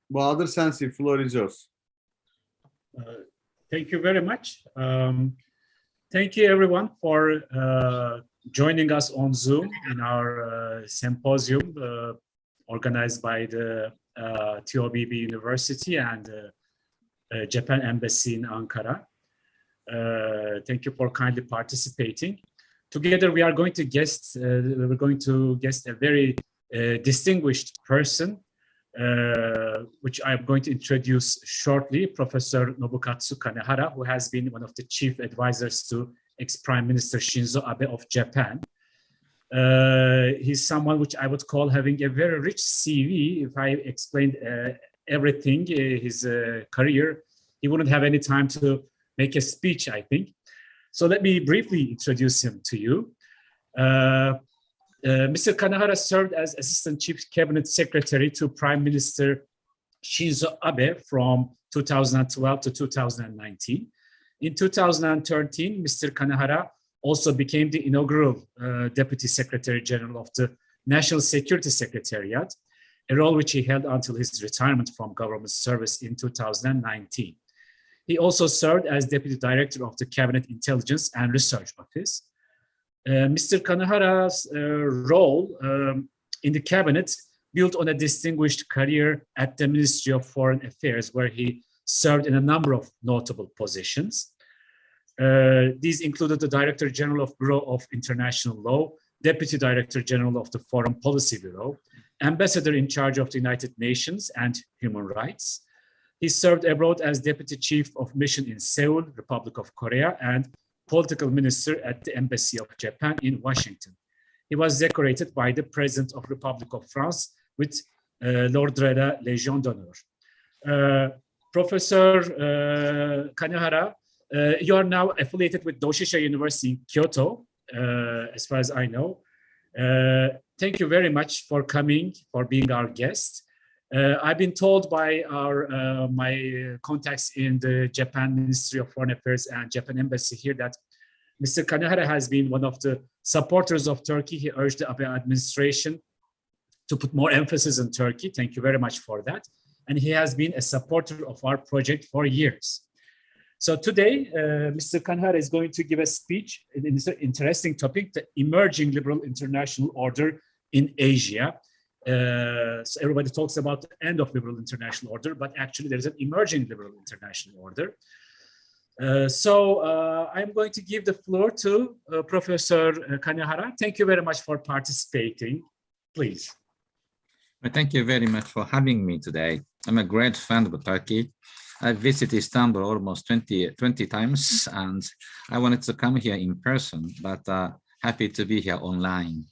Bahadır sensin, floor is yours. Thank you very much. Thank you everyone for joining us on Zoom in our symposium organized by the TOBB University and Japan Embassy in Ankara. Thank you for kindly participating. Together we are going to guest a very distinguished person, which I'm going to introduce shortly, Professor Nobukatsu Kanehara, who has been one of the chief advisors to ex-Prime Minister Shinzo Abe of Japan. He's someone which I would call having a very rich CV. If I explained everything, his career, he wouldn't have any time to make a speech, I think. So let me briefly introduce him to you. Mr. Kanehara served as Assistant Chief Cabinet Secretary to Prime Minister Shinzo Abe from 2012 to 2019. In 2013, Mr. Kanehara also became the inaugural Deputy Secretary General of the National Security Secretariat, a role which he held until his retirement from government service in 2019. He also served as Deputy Director of the Cabinet Intelligence and Research Office. Mr. Kanehara's role in the cabinet built on a distinguished career at the Ministry of Foreign Affairs, where he served in a number of notable positions. These included the Director General of Bureau of International Law, Deputy Director General of the Foreign Policy Bureau, Ambassador in charge of the United Nations and Human Rights. He served abroad as Deputy Chief of Mission in Seoul, Republic of Korea, and Political Minister at the Embassy of Japan in Washington. He was decorated by the President of Republic of France with l'Ordre de la Légion d'Honneur. Professor Kanehara, you are now affiliated with Doshisha University in Kyoto, as far as I know. Thank you very much for coming, for being our guest. I've been told by my contacts in the Japan Ministry of Foreign Affairs and Japan Embassy here that Mr. Kanehara has been one of the supporters of Turkey. He urged the Abe administration to put more emphasis on Turkey. Thank you very much for that. And he has been a supporter of our project for years. So today, Mr. Kanehara is going to give a speech in this interesting topic, the emerging liberal international order in Asia. So everybody talks about the end of liberal international order, but actually there's an emerging liberal international order. I'm going to give the floor to Professor Kanehara. Thank you very much for participating. Please. Well, thank you very much for having me today. I'm a great fan of Turkey. I visited Istanbul almost 20 times, and I wanted to come here in person, but happy to be here online.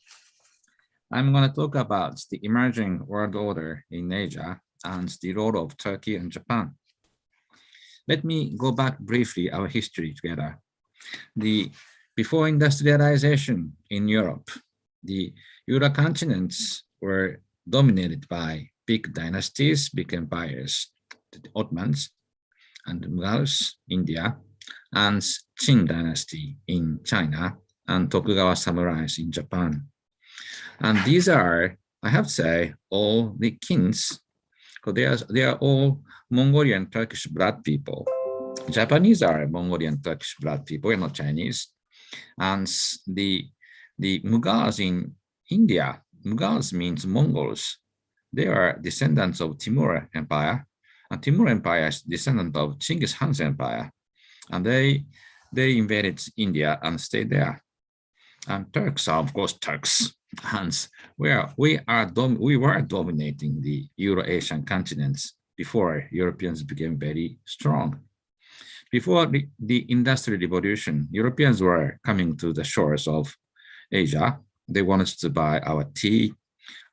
I'm going to talk about the emerging world order in Asia and the role of Turkey and Japan. Let me go back briefly our history together. Before industrialization in Europe, the Euro continents were dominated by big dynasties, big empires, the Ottomans and Mughals, India, and Qing dynasty in China, and Tokugawa samurais in Japan. And these are, I have to say, all the kings, because they are all Mongolian Turkish blood people. Japanese are Mongolian Turkish blood people, not Chinese. And the Mughals in India, Mughals means Mongols. They are descendants of Timur Empire, and Timur Empire is descendant of Genghis Khan's empire. And they invaded India and stayed there. And Turks are, of course, Turks. And we were dominating the Euro-Asian continents before Europeans became very strong. Before the Industrial Revolution, Europeans were coming to the shores of Asia. They wanted to buy our tea,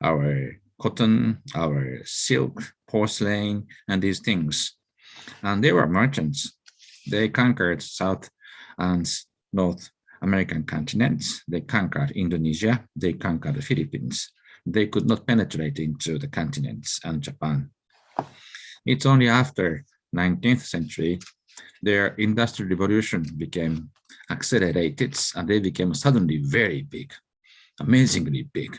our cotton, our silk, porcelain, and these things. And they were merchants. They conquered South and North American continents. They conquered Indonesia. They conquered the Philippines. They could not penetrate into the continents and Japan. It's only after 19th century, their industrial revolution became accelerated, and they became suddenly very big, amazingly big.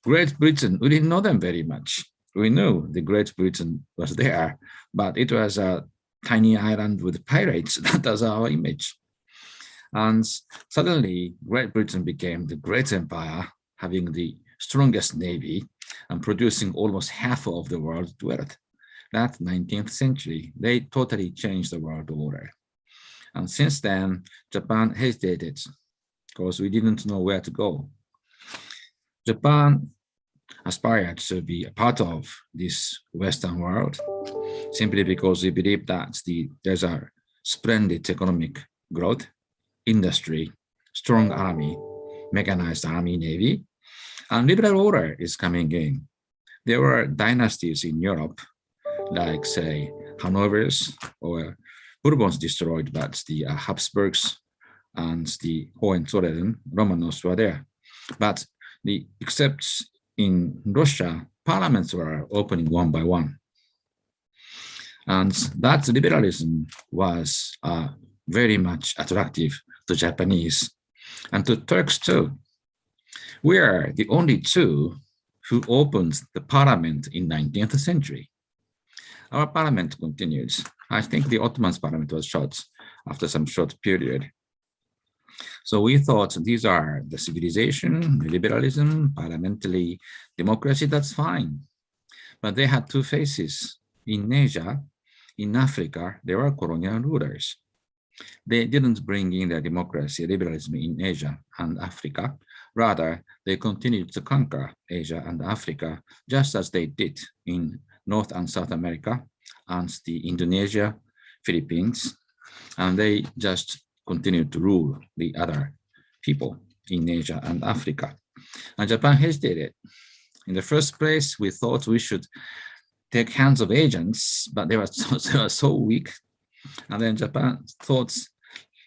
Great Britain, we didn't know them very much. we knew the Great Britain was there, but it was a tiny island with pirates. That was our image. And suddenly, Great Britain became the great empire, having the strongest navy and producing almost half of the world's wealth. That 19th century, they totally changed the world order. And since then, Japan hesitated because we didn't know where to go. Japan aspired to be a part of this Western world simply because we believe that there's a splendid economic growth, industry, strong army, mechanized army, navy, and liberal order is coming in. There were dynasties in Europe, like say Hanovers or Bourbons destroyed, but the Habsburgs and the Hohenzollern Romanovs were there. But except in Russia, parliaments were opening one by one. And that liberalism was very much attractive to Japanese and to Turks too. We are the only two who opened the parliament in 19th century. Our parliament continues. I think the Ottoman parliament was shot after some short period. So we thought these are the civilization, the liberalism, parliamentary democracy, that's fine. But they had two faces. In Asia, in Africa, there were colonial rulers. They didn't bring in their democracy, liberalism in Asia and Africa. Rather, they continued to conquer Asia and Africa, just as they did in North and South America and the Indonesia, Philippines, and they just continued to rule the other people in Asia and Africa. And Japan hesitated. In the first place, we thought we should take hands of agents, but they were so weak. And then Japan thought,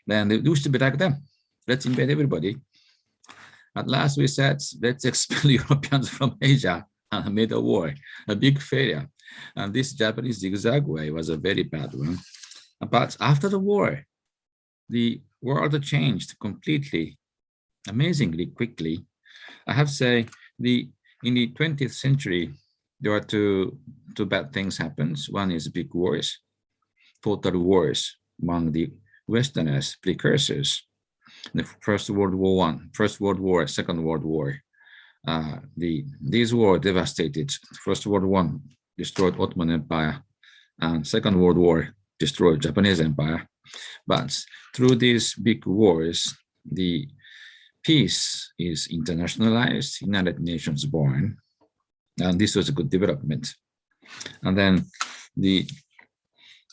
then we should be like them. Let's invade everybody. At last we said, let's expel Europeans from Asia and made a war, a big failure. And this Japanese zigzag way was a very bad one. But after the war, the world changed completely, amazingly quickly. I have to say, in the 20th century, there were two bad things happened. One is big wars, total wars among the Westerners, precursors. The First World War, Second World War. These wars devastated. First World War destroyed Ottoman Empire, and Second World War destroyed Japanese Empire. But through these big wars, the peace is internationalized, United Nations born, and this was a good development. And then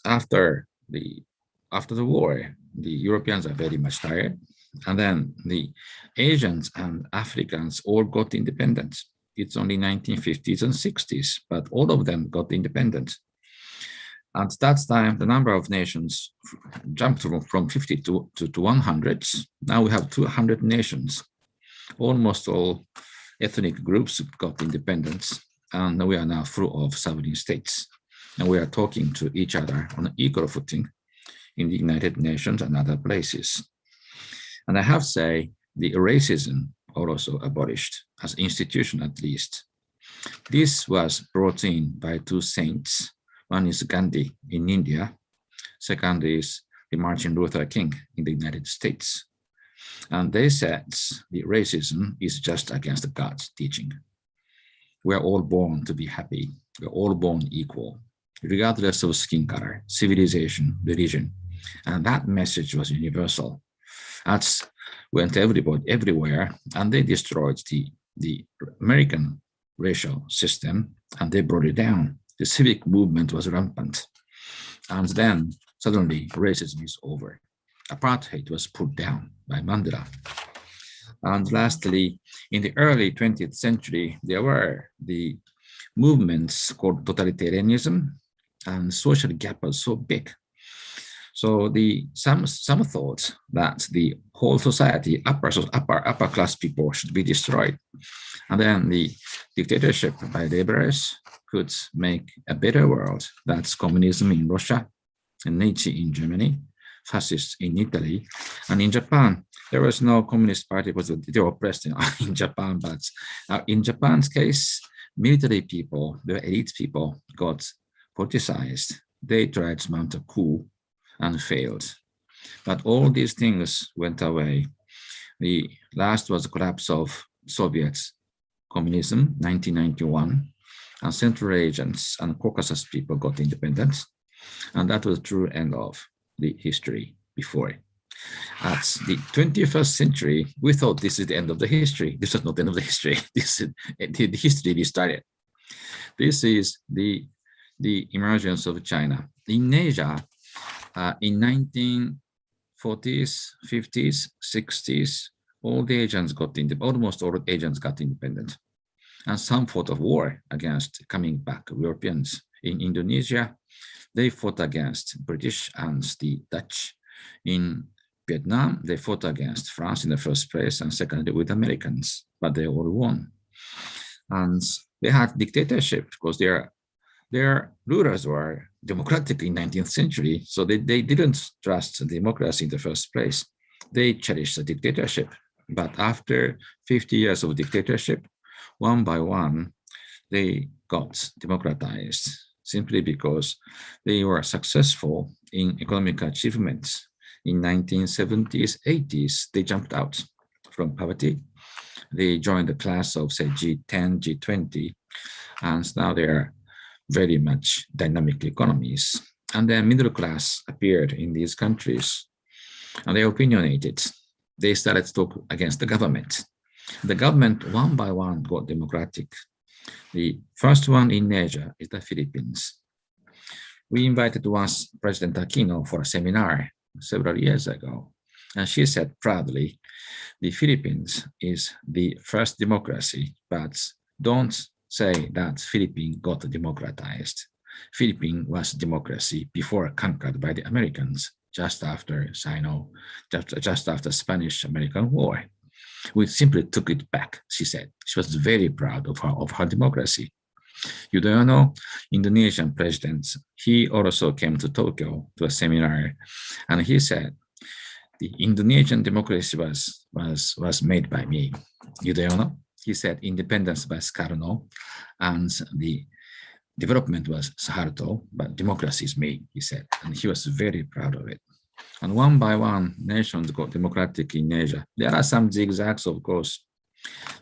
after the war, the Europeans are very much tired, and then the Asians and Africans all got independence. It's only 1950s and 60s, but all of them got independence. At that time, the number of nations jumped from 50 to 100. Now we have 200 nations. Almost all ethnic groups got independence, and we are now full of sovereign states. And we are talking to each other on an equal footing in the United Nations and other places. And I have to say, the racism also abolished, as institution at least. This was brought in by two saints. One is Gandhi in India. Second is the Martin Luther King in the United States. And they said the racism is just against God's teaching. We're all born to be happy. We're all born equal, regardless of skin color, civilization, religion. And that message was universal. That went everywhere, and they destroyed the American racial system, and they brought it down. The civic movement was rampant. And then suddenly racism is over. Apartheid was put down by Mandela. And lastly, in the early 20th century, there were the movements called totalitarianism, and social gap was so big. So some thought that the whole society, upper class people should be destroyed. And then the dictatorship by laborers could make a better world. That's communism in Russia, and Nazi in Germany, fascists in Italy. And in Japan, there was no communist party because they were oppressed in Japan. But in Japan's case, military people, the elite people got politicized. They tried to mount a coup and failed. But all these things went away. The last was the collapse of Soviet communism, 1991, and Central Asians and Caucasus people got independence. And that was the true end of the history before it. At the 21st century, we thought this is the end of the history. This is not the end of the history. This is the history restarted. This is the emergence of China. In Asia, in 1940s, 50s, 60s, almost all Asians got independent. And some fought a war against coming back Europeans. In Indonesia, they fought against British and the Dutch. In Vietnam, they fought against France in the first place and secondly with Americans, but they all won. And they had dictatorship because their rulers were democratic in 19th century, so they didn't trust democracy in the first place. They cherished the dictatorship. But after 50 years of dictatorship, one by one, they got democratized simply because they were successful in economic achievements. In 1970s, 80s, they jumped out from poverty. They joined the class of, say, G10, G20, and now they are very much dynamic economies. And then middle class appeared in these countries, and they opinionated. They started to talk against the government. The government, one by one, got democratic. The first one in Asia is the Philippines. We invited once President Aquino for a seminar several years ago, and she said proudly, the Philippines is the first democracy, but don't say that Philippines got democratized. Philippines was democracy before conquered by the Americans, just after Spanish-American War. We simply took it back, she said. She was very proud of her democracy. Yudhoyono, Indonesian president, he also came to Tokyo to a seminar, and he said, the Indonesian democracy was made by me. Yudhoyono, he said, independence by Sukarno, and the development was Suharto, but democracy is me, he said, and he was very proud of it. And one by one, nations got democratic in Asia. There are some zigzags, of course.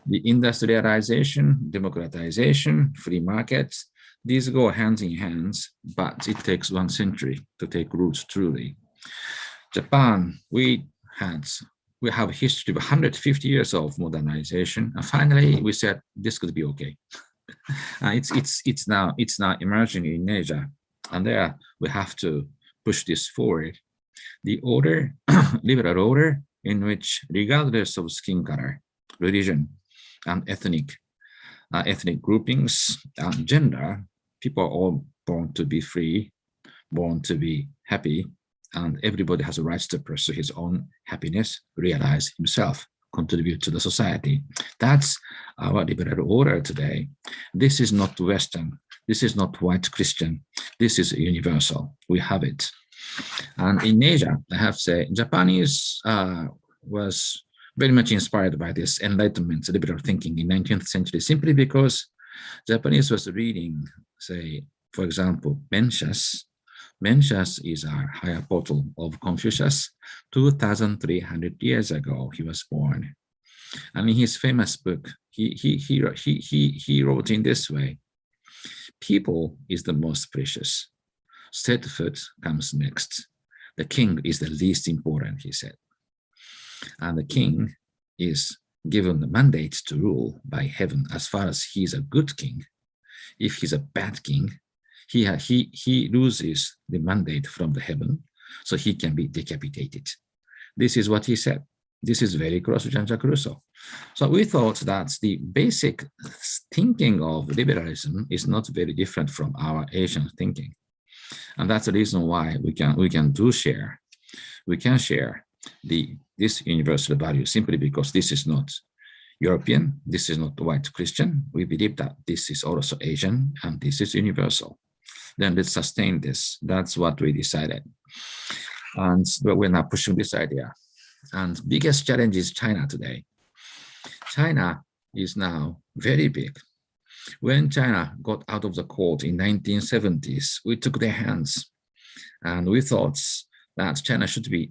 The industrialization, democratization, free markets, these go hand in hand, but it takes 1 century to take roots truly. Japan, we have a history of 150 years of modernization, and finally we said this could be okay. It's now emerging in Asia, and there we have to push this forward. The order, liberal order, in which regardless of skin color, religion, and ethnic groupings and gender, people are all born to be free, born to be happy, and everybody has a right to pursue his own happiness, realize himself, contribute to the society. That's our liberal order today. This is not Western. This is not white Christian. This is universal. We have it. And in Asia, I have to say, Japanese was very much inspired by this Enlightenment liberal thinking in 19th century, simply because Japanese was reading, say, for example, Mencius. Mencius is our higher portal of Confucius. 2,300 years ago, he was born. And in his famous book, he wrote in this way, people is the most precious. Set foot comes next. The king is the least important, he said. And the king is given the mandate to rule by heaven as far as he is a good king. If he's a bad king, he loses the mandate from the heaven, so he can be decapitated. This is what he said. This is very close to Jean-Jacques Rousseau. So we thought that the basic thinking of liberalism is not very different from our Asian thinking. And that's the reason why we can share this universal value, simply because this is not European, this is not white Christian. We believe that this is also Asian and this is universal. Then let's sustain this. That's what we decided. And we're now pushing this idea. And biggest challenge is China today. China is now very big. When China got out of the cold in 1970s, we took their hands and we thought that China should be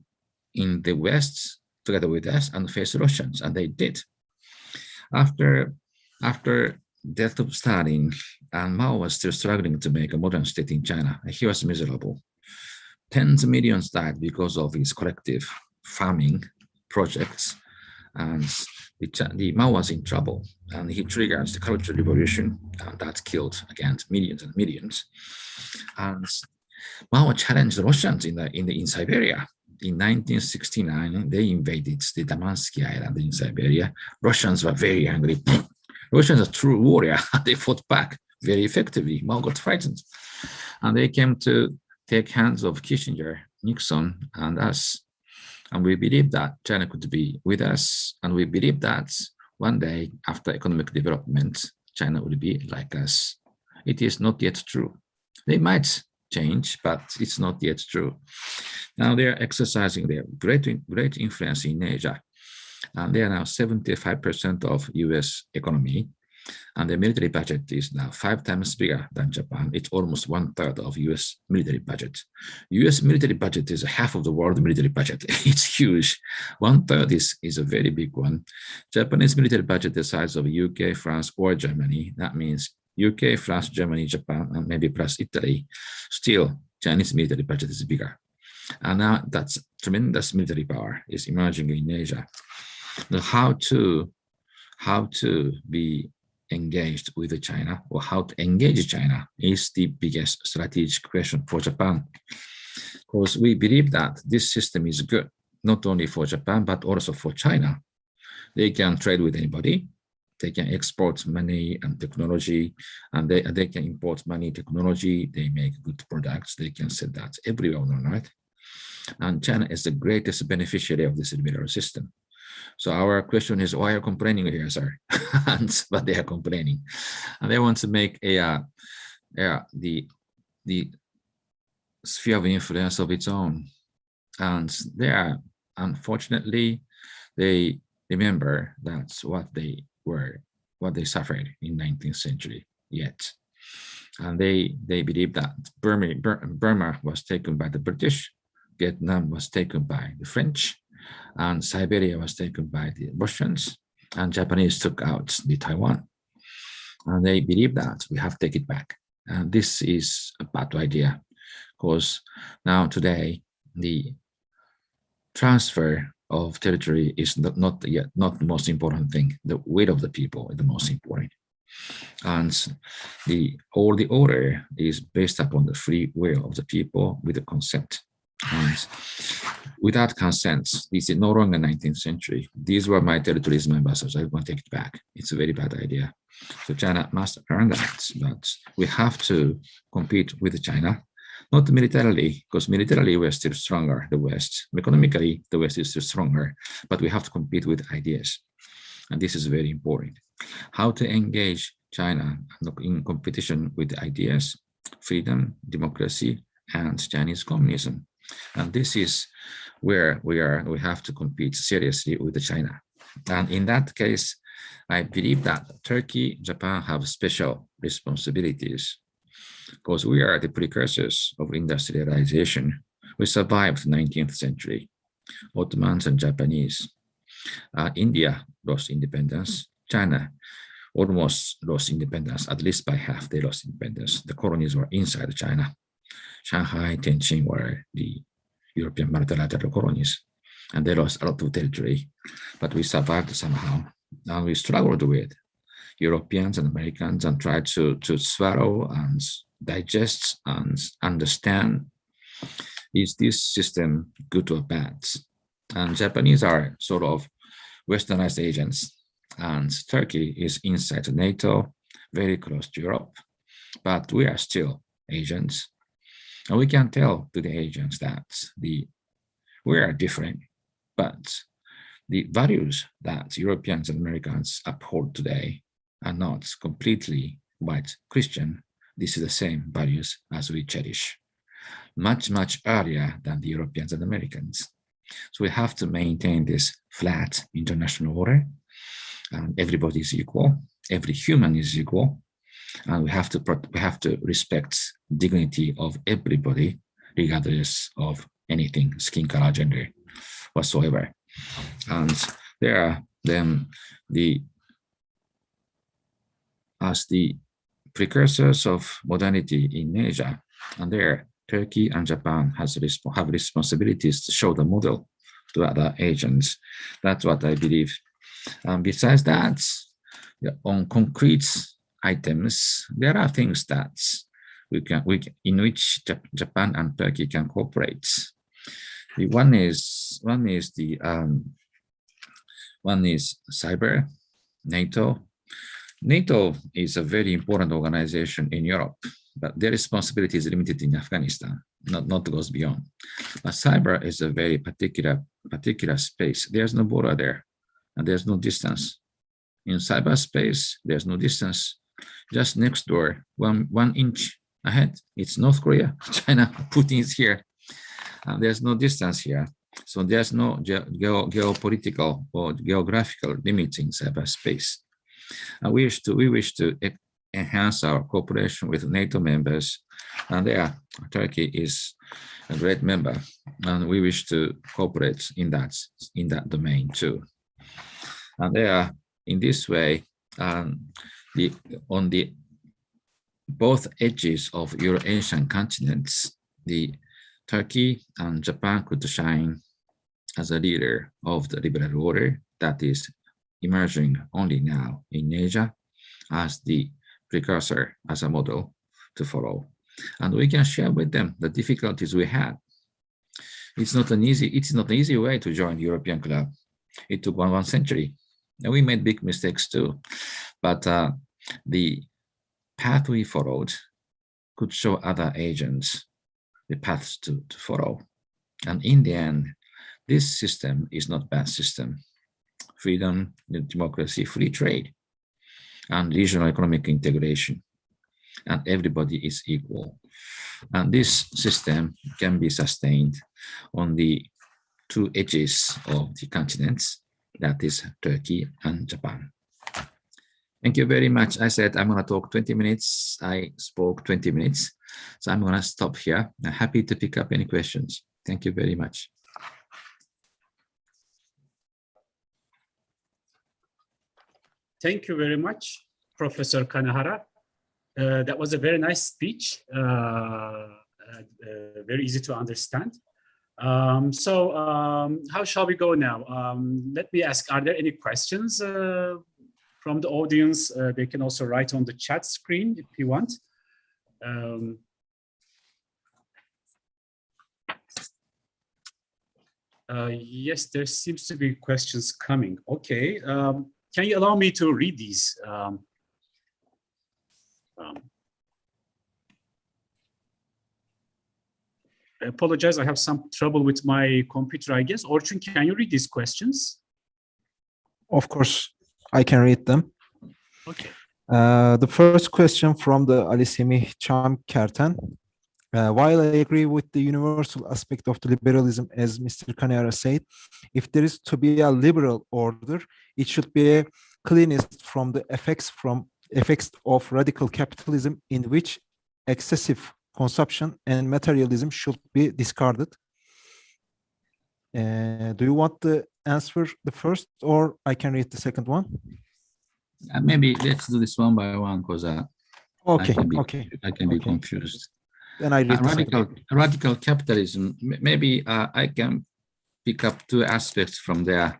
in the West together with us and face Russians, and they did. After death of Stalin, and Mao was still struggling to make a modern state in China. He was miserable. Tens of millions died because of his collective farming projects, and the Mao was in trouble, and he triggers the Cultural Revolution, and that killed again millions and millions. And Mao challenged the Russians in Siberia. In 1969, they invaded the Damansky Island in Siberia. Russians were very angry. Russians are true warrior. They fought back very effectively. Mao got frightened. And they came to take hands of Kissinger, Nixon, and us. And we believed that China could be with us. And we believed that one day, after economic development, China would be like us. It is not yet true. They might change, but it's not yet true. Now they are exercising their great influence in Asia. And they are now 75% of US economy. And the military budget is now 5 times bigger than Japan. It's almost 1/3 of US military budget. US military budget is half of the world military budget. It's huge. 1/3 is a very big one. Japanese military budget the size of UK, France, or Germany. That means UK, France, Germany, Japan, and maybe plus Italy. Still, Chinese military budget is bigger. And now that's tremendous military power is emerging in Asia. How to be engaged with China, or how to engage China, is the biggest strategic question for Japan. Because we believe that this system is good, not only for Japan, but also for China. They can trade with anybody. They can export money and technology, and they can import money, technology. They make good products. They can sell that everywhere on earth. And China is the greatest beneficiary of this liberal system. So our question is, why are you complaining here, sir? But they are complaining, and they want to make the sphere of influence of its own. And they are, unfortunately, they remember that's what they suffered in 19th century yet. And they believe that Burma was taken by the British, Vietnam was taken by the French, and Siberia was taken by the Russians, and Japanese took out the Taiwan. And they believe that we have to take it back. And this is a bad idea, because now today, the transfer of territory is not the most important thing. The will of the people is the most important. And the order is based upon the free will of the people with the consent. And without consent, this is no longer 19th century. These were my territories, my vassals. I want to take it back. It's a very bad idea. So China must earn that, but we have to compete with China, not militarily, because militarily we're still stronger, the West. Economically, the West is still stronger, but we have to compete with ideas. And this is very important. How to engage China in competition with ideas, freedom, democracy, and Chinese communism. And this is where we have to compete seriously with China. And in that case, I believe that Turkey, Japan have special responsibilities, because we are the precursors of industrialization. We survived the 19th century, Ottomans and Japanese. India lost independence. China almost lost independence, at least by half they lost independence. The colonies were inside China. Shanghai, Tianjin were the European multilateral colonies, and they lost a lot of territory, but we survived somehow. And we struggled with Europeans and Americans and tried to swallow and digest and understand, is this system good or bad? And Japanese are sort of westernized agents, and Turkey is inside NATO, very close to Europe, but we are still agents. And we can tell to the agents that we are different, but the values that Europeans and Americans uphold today are not completely white Christian. This is the same values as we cherish, much, much earlier than the Europeans and Americans. So we have to maintain this flat international order, and everybody is equal, every human is equal, and we have to respect dignity of everybody, regardless of anything, skin color, gender, whatsoever. And there are then as the precursors of modernity in Asia, and there Turkey and Japan have responsibilities to show the model to other Asians. That's what I believe. Besides that, on concrete items, there are things that in which Japan and Turkey can cooperate. One is cyber, NATO. NATO is a very important organization in Europe, but their responsibility is limited in Afghanistan, not goes beyond. But cyber is a very particular space. There's no border there, and there's no distance. In cyberspace, there's no distance. Just next door, one inch ahead, it's North Korea, China, Putin is here. And there's no distance here. So there's no geopolitical or geographical limits in cyberspace. We wish to enhance our cooperation with NATO members, and there Turkey is a great member, and we wish to cooperate in that domain too. And there, in this way, on the both edges of Euro-Asian continents, the Turkey and Japan could shine as a leader of the liberal order that is emerging only now in Asia as the precursor, as a model to follow. And we can share with them the difficulties we had. It's not an easy way to join the European club. It took one century, and we made big mistakes too. But the path we followed could show other Asians the paths to follow. And in the end, this system is not a bad system. Freedom, democracy, free trade, and regional economic integration, and everybody is equal. And this system can be sustained on the two edges of the continents, that is Turkey and Japan. Thank you very much. I said I'm going to talk 20 minutes. I spoke 20 minutes. So I'm going to stop here. I'm happy to pick up any questions. Thank you very much. Thank you very much, Professor Kanehara. That was a very nice speech, very easy to understand. How shall we go now? Let me ask, are there any questions from the audience? They can also write on the chat screen if you want. Yes, there seems to be questions coming. Okay. Can you allow me to read these? I apologize, I have some trouble with my computer, I guess. Orçun, can you read these questions? Of course, I can read them. Okay. The first question from the Ali Semih Çamkerten. While I agree with the universal aspect of the liberalism, as Mr. Kanehara said, if there is to be a liberal order, it should be cleanest from the effects of radical capitalism, in which excessive consumption and materialism should be discarded. Do you want to answer the first, or I can read the second one? Maybe let's do this one by one, because I can be confused. Then I read radical capitalism. Maybe I can pick up two aspects from there.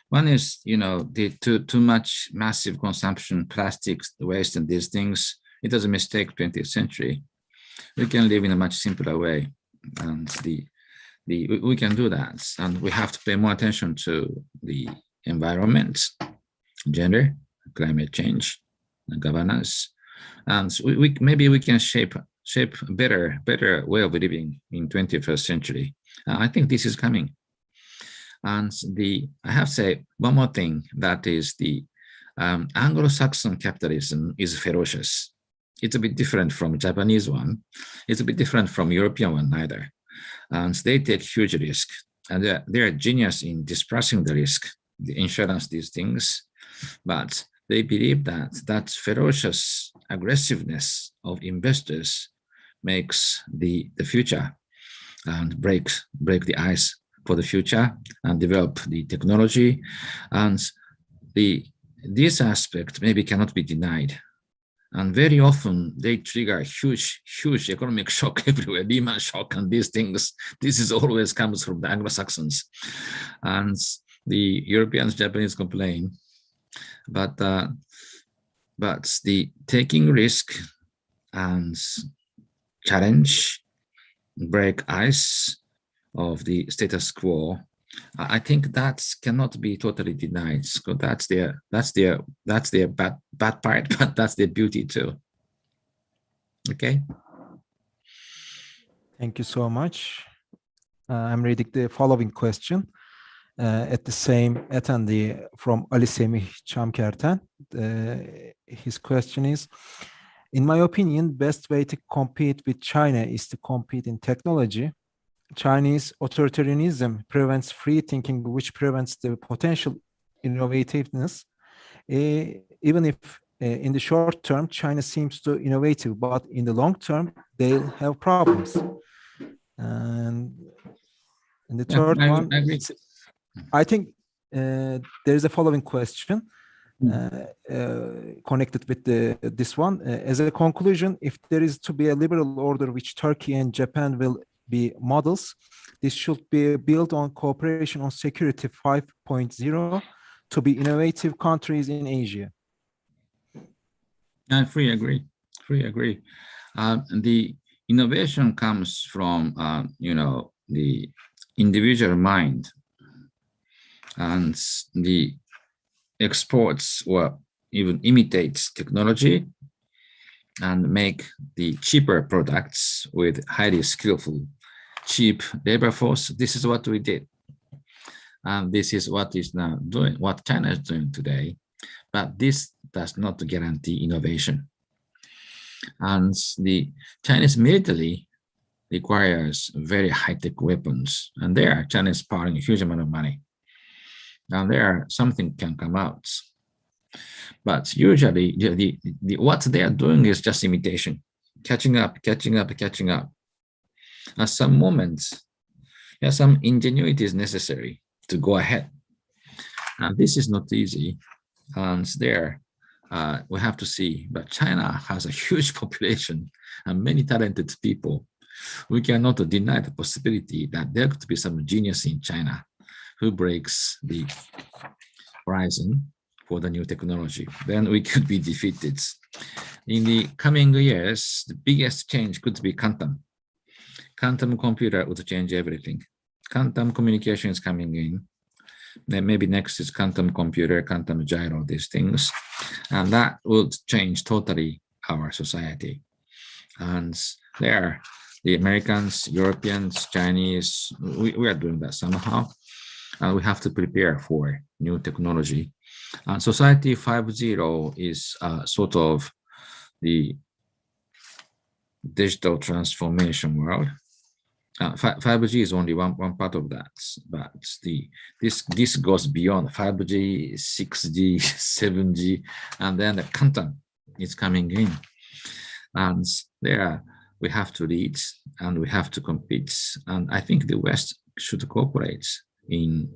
One is, the too much massive consumption, plastics, waste, and these things. It was a mistake 20th century. We can live in a much simpler way, and we can do that. And we have to pay more attention to the environment, gender, climate change, and governance. And so maybe we can shape a better way of living in 21st century. I think this is coming. And I have to say one more thing, that is the Anglo-Saxon capitalism is ferocious. It's a bit different from Japanese one. It's a bit different from European one either. And they take huge risk, and they're genius in dispersing the risk, the insurance, these things. But they believe that ferocious aggressiveness of investors makes the future and break the ice for the future and develop the technology. And this aspect maybe cannot be denied. And very often they trigger huge economic shock everywhere, Lehman shock and these things. This is always comes from the Anglo-Saxons. And the Europeans, Japanese complain. But the taking risk and challenge, break ice of the status quo, I think that cannot be totally denied. So that's their bad part, but that's their beauty too. Okay. Thank you so much. I'm reading the following question. At the same attendee from Ali Semih Çamkerten. His question is, in my opinion, best way to compete with China is to compete in technology. Chinese authoritarianism prevents free thinking, which prevents the potential innovativeness. Even if in the short term, China seems to innovative, but in the long term, they'll have problems. And the third one, I think there is a following question connected with this one. As a conclusion, if there is to be a liberal order which Turkey and Japan will be models, this should be built on cooperation on security 5.0 to be innovative countries in Asia. I fully agree. The innovation comes from the individual mind, and the exports or even imitates technology and make the cheaper products with highly skillful, cheap labor force. This is what we did. And this is what is now doing, what China is doing today. But this does not guarantee innovation. And the Chinese military requires very high-tech weapons. And there, China is pouring a huge amount of money. And there, something can come out. But usually, what they are doing is just imitation, catching up. At some moments, some ingenuity is necessary to go ahead. And this is not easy. And there, we have to see. But China has a huge population and many talented people. We cannot deny the possibility that there could be some genius in China who breaks the horizon for the new technology. Then we could be defeated. In the coming years, the biggest change could be quantum. Quantum computer would change everything. Quantum communication is coming in. Then maybe next is quantum computer, quantum gyro, these things. And that would change totally our society. And there, the Americans, Europeans, Chinese, we are doing that somehow. And we have to prepare for new technology. And Society 5.0 is sort of the digital transformation world. 5G is only one part of that, but this goes beyond 5G, 6G, 7G, and then the quantum is coming in. And there we have to lead and we have to compete. And I think the West should cooperate in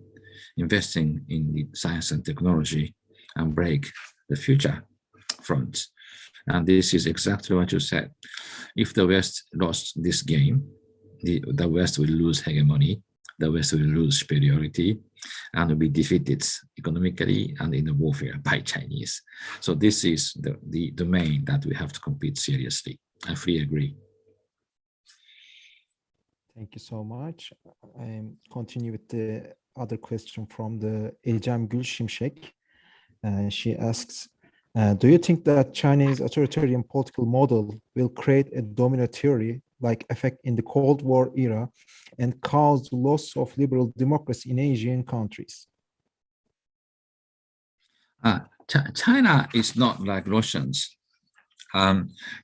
investing in the science and technology and break the future front. And this is exactly what you said. If the West lost this game, the West will lose hegemony, the West will lose superiority, and will be defeated economically and in the warfare by Chinese. So this is the domain that we have to compete seriously. I fully agree. Thank you so much. I continue with the other question from the Ecem Gül Şimşek. She asks, do you think that Chinese authoritarian political model will create a domino theory like effect in the Cold War era and cause the loss of liberal democracy in Asian countries? China is not like Russians.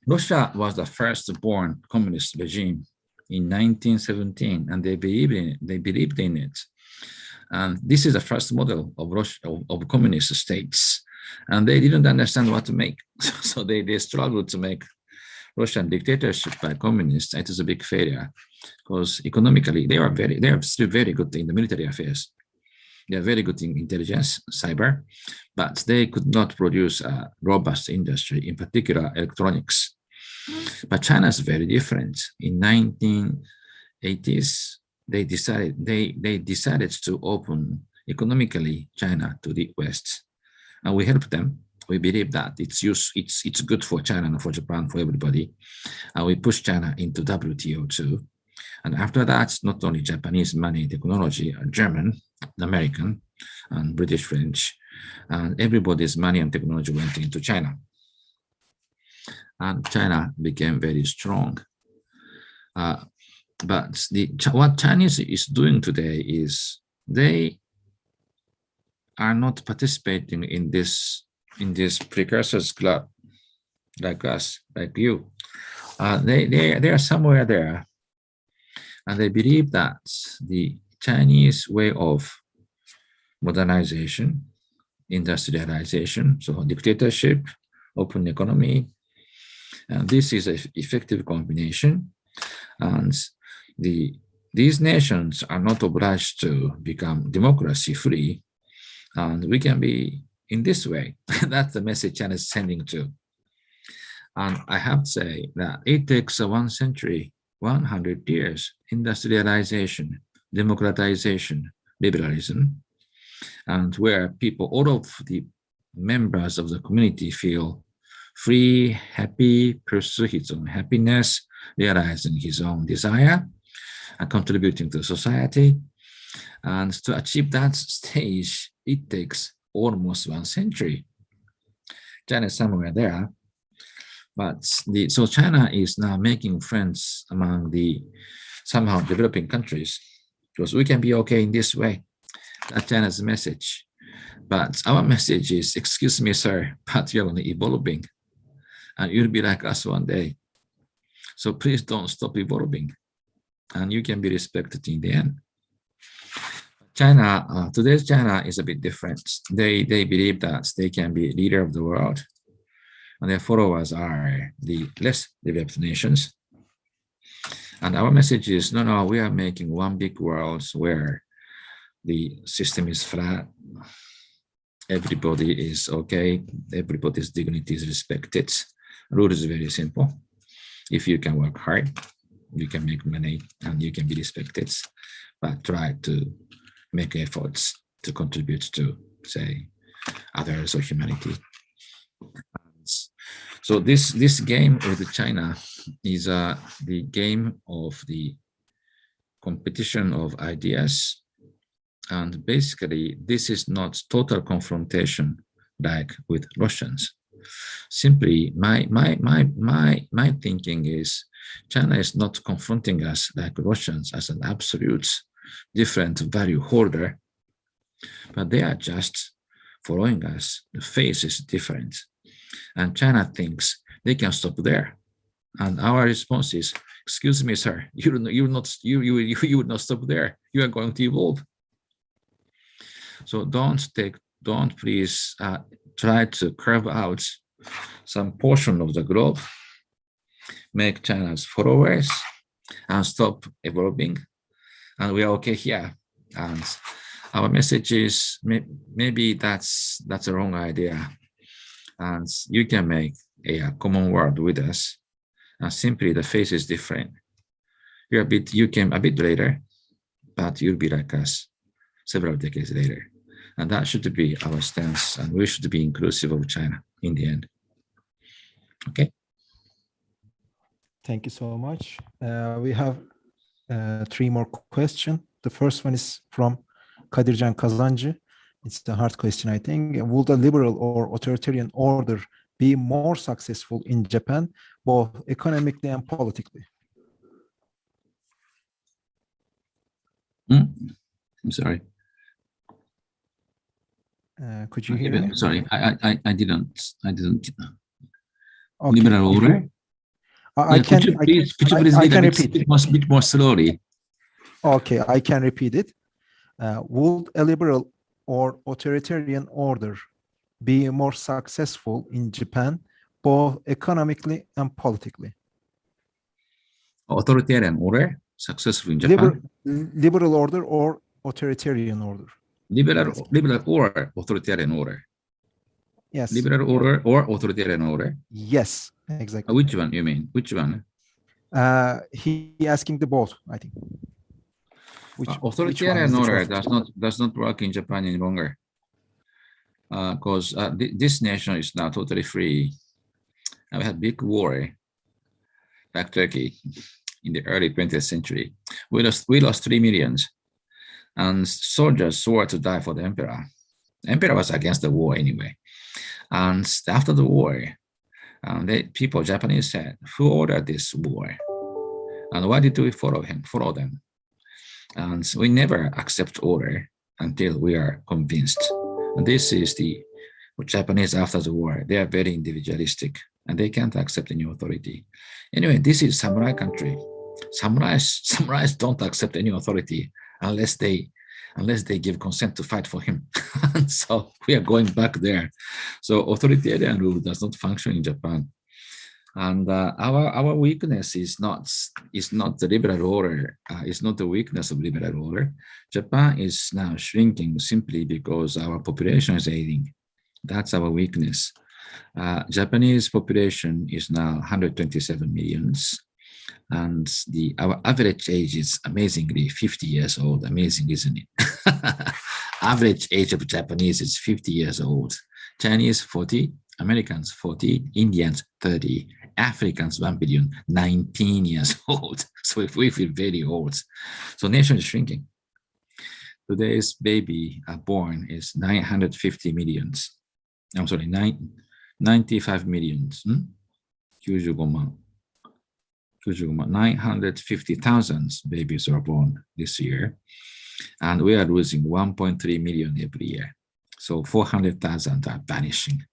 Russia was the first-born communist regime in 1917, and they believed in it. And this is the first model of communist states. and they didn't understand what to make. So they struggled to make Russian dictatorship by communists. It was a big failure because economically they are still very good in the military affairs. They are very good in intelligence, cyber, but they could not produce a robust industry, in particular electronics. But China is very different. In 1980s, they decided to open economically China to the West, and we helped them. We believe that it's good for China and for Japan, for everybody, and we pushed China into WTO too. And after that, not only Japanese money, technology, German, American, and British, French, and everybody's money and technology went into China. And China became very strong. But what Chinese is doing today is they are not participating in this precursors club like us, like you. They are somewhere there, and they believe that the Chinese way of modernization, industrialization, so dictatorship, open economy, and this is an effective combination. And these nations are not obliged to become democracy free, and we can be in this way. That's the message China is sending to. And I have to say that it takes 1 century, 100 years, industrialization, democratization, liberalism, and where people, all of the members of the community feel free, happy, pursue his own happiness, realizing his own desire, and contributing to society. And to achieve that stage, it takes almost 1 century. China is somewhere there. But so China is now making friends among the somehow developing countries, because we can be okay in this way. That's China's message. But our message is, excuse me, sir, but you're only evolving, and you'll be like us one day. So please don't stop evolving, and you can be respected in the end. China, today's China is a bit different. They believe that they can be leader of the world, and their followers are the less developed nations. And our message is, no, we are making one big world where the system is flat, everybody is okay, everybody's dignity is respected. Rule is very simple. If you can work hard, you can make money and you can be respected, but try to make efforts to contribute to, say, others or humanity. So this game with China is the game of the competition of ideas, and basically this is not total confrontation like with Russians. Simply, my thinking is China is not confronting us like Russians as an absolute different value holder, but they are just following us. The face is different. And China thinks they can stop there. And our response is, excuse me, sir, you would not stop there. You are going to evolve. So don't please try to carve out some portion of the globe, make China's followers, and stop evolving. And we are okay here. And our message is maybe that's a wrong idea. And you can make a common world with us. And simply the face is different. You came a bit later, but you'll be like us several decades later. And that should be our stance. And we should be inclusive of China in the end. Okay. Thank you so much. We have 3 more questions. The first one is from Kadircan Kazancı. It's a hard question, I think. Would a liberal or authoritarian order be more successful in Japan, both economically and politically? I'm sorry. Could you hear me? Sorry, I didn't. Okay. Liberal order. Could you please read a bit more slowly? Okay, I can repeat it. Would a liberal or authoritarian order be more successful in Japan, both economically and politically? Authoritarian order, successful in Japan. Liberal order or authoritarian order? Liberal or authoritarian order. Yes. Liberal order or authoritarian order. Yes, exactly. Which one you mean? Which one? He asking the both, I think. Authoritarian order does not work in Japan any longer, because this nation is now totally free. And we had big war like Turkey in the early 20th century. We lost 3 million, and soldiers swore to die for the emperor. The emperor was against the war anyway. And after the war, Japanese said, who ordered this war? And why did we follow them? And we never accept order until we are convinced. And this is the Japanese after the war. They are very individualistic and they can't accept any authority. Anyway, this is samurai country. Samurais don't accept any authority unless they give consent to fight for him. So we are going back there. So authoritarian rule does not function in Japan. And our weakness is not the liberal order. It's not the weakness of liberal order. Japan is now shrinking simply because our population is aging. That's our weakness. Japanese population is now 127 millions. And our average age is amazingly 50 years old. Amazing, isn't it? Average age of Japanese is 50 years old. Chinese 40, Americans 40, Indians 30, Africans 1 billion, 19 years old. So if we feel very old. So nation is shrinking. Today's baby born is 950 millions. I'm sorry, 95 millions. 950,000 babies are born this year. And we are losing 1.3 million every year. So 400,000 are vanishing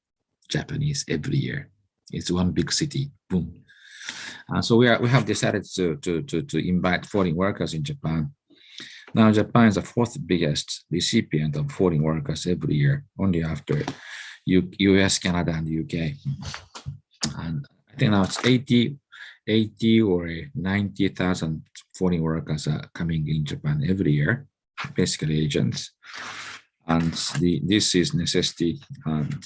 Japanese every year. It's one big city, boom. So we have decided to invite foreign workers in Japan. Now Japan is the 4th biggest recipient of foreign workers every year, only after US, Canada, and UK. And I think now it's 80 or 90,000 foreign workers are coming in Japan every year, basically agents. And this is necessity, and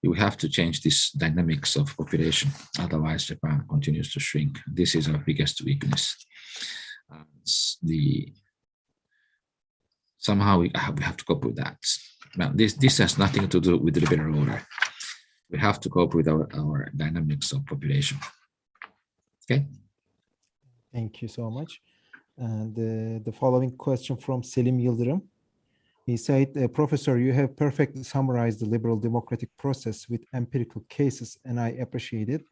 you have to change this dynamics of population. Otherwise, Japan continues to shrink. This is our biggest weakness. Somehow we have to cope with that. Now, this has nothing to do with the liberal order. We have to cope with our dynamics of population. Okay. Thank you so much. And the following question from Selim Yildirim. He said, Professor, you have perfectly summarized the liberal democratic process with empirical cases, and I appreciate it.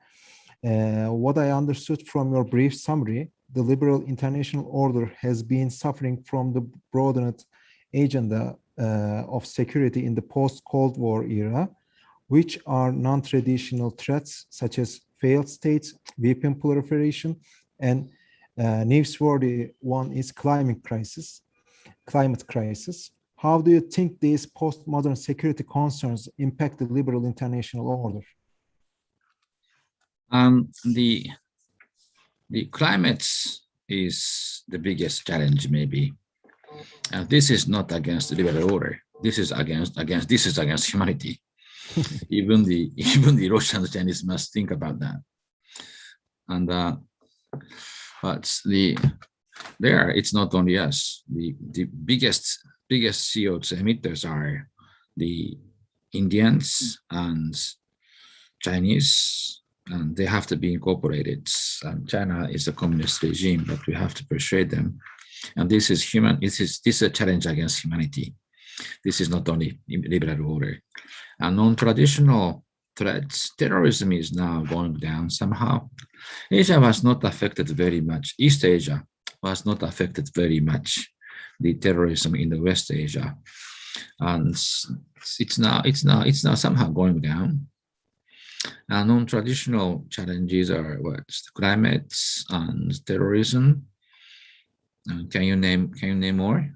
What I understood from your brief summary, the liberal international order has been suffering from the broadened agenda of security in the post-Cold War era, which are non-traditional threats such as failed states, weapon proliferation, and newsworthy one is climate crisis. How do you think these postmodern security concerns impact the liberal international order? The climate is the biggest challenge, maybe. And this is not against the liberal order. This is against humanity. even the Russians and Chinese must think about that. And but it's not only us. The biggest CO2 emitters are the Indians and Chinese, and they have to be incorporated. And China is a communist regime, but we have to persuade them. And this is a challenge against humanity. This is not only liberal order. And non-traditional threats, terrorism is now going down somehow. Asia was not affected very much. East Asia was not affected very much. The terrorism in the West Asia, and it's now somehow going down. Non-traditional challenges are climate and terrorism. Can you name more?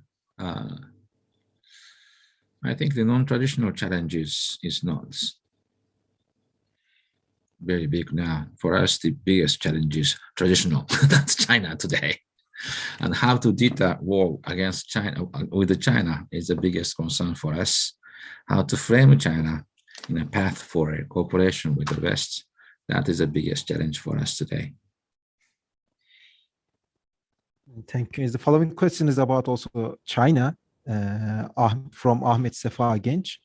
I think the non-traditional challenges is not very big now. For us, the biggest challenge is traditional. That's China today. And how to deter war against China with China is the biggest concern for us. How to frame China in a path for a cooperation with the West. That is the biggest challenge for us today. Thank you. The following question is about also China, from Ahmet Sefa Genç.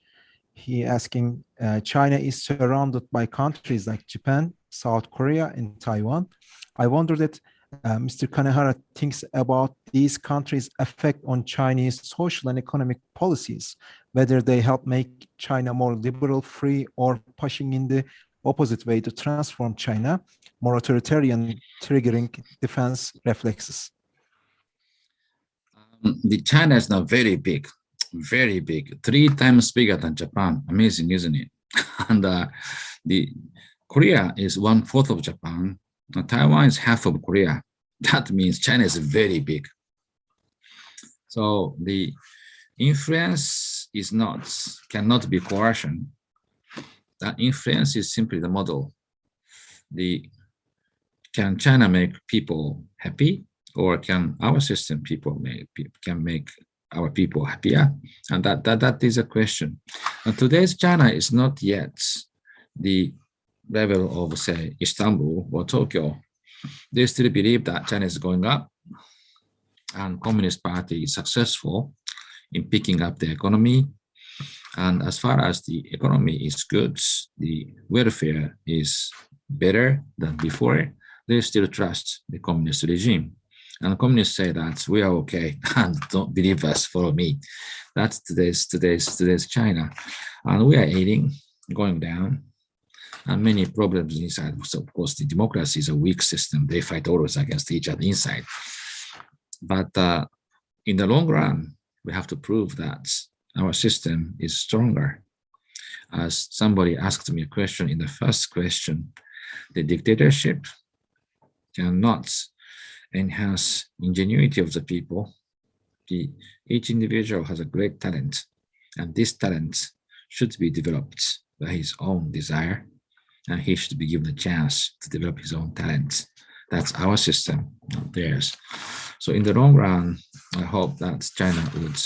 He asking, China is surrounded by countries like Japan, South Korea, and Taiwan. I wonder that Mr. Kanehara thinks about these countries' effect on Chinese social and economic policies, whether they help make China more liberal, free, or pushing in the opposite way to transform China, more authoritarian, triggering defense reflexes. The China is now very big, 3 times bigger than Japan. Amazing, isn't it? And the Korea is 1/4 of Japan. Taiwan is half of Korea. That means China is very big. So the influence is cannot be coercion. That influence is simply the model. Can China make people happy, or can our system can make our people happier? And that is a question. And today's China is not yet the level of, say, Istanbul or Tokyo. They still believe that China is going up, and Communist Party is successful in picking up the economy. And as far as the economy is good, the welfare is better than before, they still trust the communist regime. And communists say that we are okay and don't believe us, follow me. That's today's China. And we are eating, going down, and many problems inside. So of course, the democracy is a weak system. They fight always against each other inside. But in the long run, we have to prove that our system is stronger. As somebody asked me a question in the first question, the dictatorship cannot enhance ingenuity of the people. Each individual has a great talent, and this talent should be developed by his own desire, and he should be given a chance to develop his own talent. That's our system, not theirs. So in the long run, I hope that China would